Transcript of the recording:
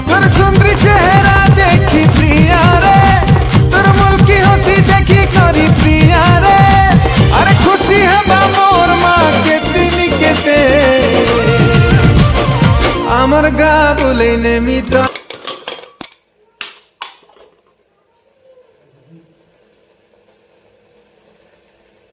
তোর সুন্দরী চেহারা দেখি প্রিয়া রে, তোর মুলকি হাসি দেখি করি প্রিয়া রে। আরে খুশি হবা মোর মা কেতে নিকেতে, আমার গা বলে নেমিতা।